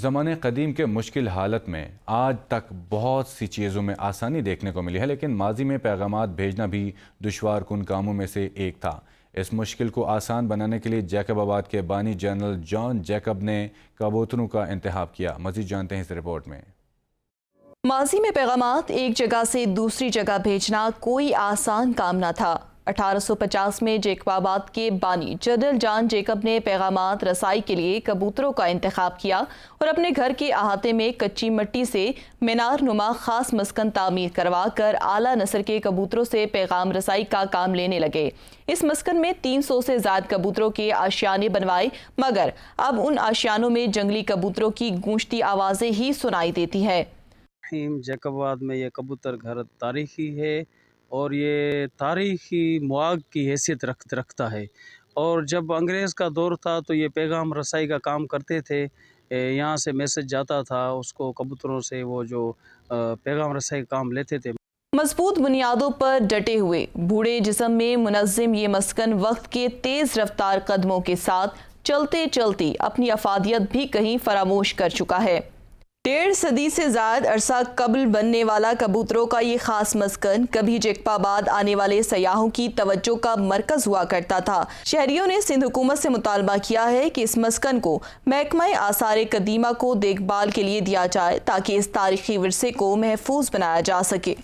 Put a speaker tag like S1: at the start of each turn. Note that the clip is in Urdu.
S1: زمانے قدیم کے مشکل حالت میں آج تک بہت سی چیزوں میں آسانی دیکھنے کو ملی ہے، لیکن ماضی میں پیغامات بھیجنا بھی دشوار کن کاموں میں سے ایک تھا۔ اس مشکل کو آسان بنانے کے لیے جیکب آباد کے بانی جنرل جان جیکب نے کبوتروں کا انتخاب کیا۔ مزید جانتے ہیں اس رپورٹ میں۔
S2: ماضی میں پیغامات ایک جگہ سے دوسری جگہ بھیجنا کوئی آسان کام نہ تھا۔ 1850 میں جیکب آباد کے بانی جنرل جان جیکب نے پیغامات رسائی کے لیے کبوتروں کا انتخاب کیا اور اپنے گھر کے احاطے میں کچی مٹی سے مینار نما خاص مسکن تعمیر کروا کر اعلیٰ نسل کے کبوتروں سے پیغام رسائی کا کام لینے لگے۔ اس مسکن میں 300 سے زائد کبوتروں کے آشیانے بنوائے، مگر اب ان آشیانوں میں جنگلی کبوتروں کی گونجتی آوازیں ہی سنائی دیتی ہے۔
S3: جیکب آباد میں یہ کبوتر گھر تاریخی ہے اور یہ تاریخی معاگ کی حیثیت رکھتا ہے، اور جب انگریز کا دور تھا تو یہ پیغام رسائی کا کام کرتے تھے۔ یہاں سے میسج جاتا تھا اس کو کبوتروں سے، وہ جو پیغام رسائی کا کام لیتے تھے۔
S2: مضبوط بنیادوں پر ڈٹے ہوئے بوڑھے جسم میں منظم یہ مسکن وقت کے تیز رفتار قدموں کے ساتھ چلتے چلتے اپنی افادیت بھی کہیں فراموش کر چکا ہے۔ 1.5 صدی سے زائد عرصہ قبل بننے والا کبوتروں کا یہ خاص مسکن کبھی جیکب آباد آنے والے سیاحوں کی توجہ کا مرکز ہوا کرتا تھا۔ شہریوں نے سندھ حکومت سے مطالبہ کیا ہے کہ اس مسکن کو محکمہ آثار قدیمہ کو دیکھ بھال کے لیے دیا جائے تاکہ اس تاریخی ورثے کو محفوظ بنایا جا سکے۔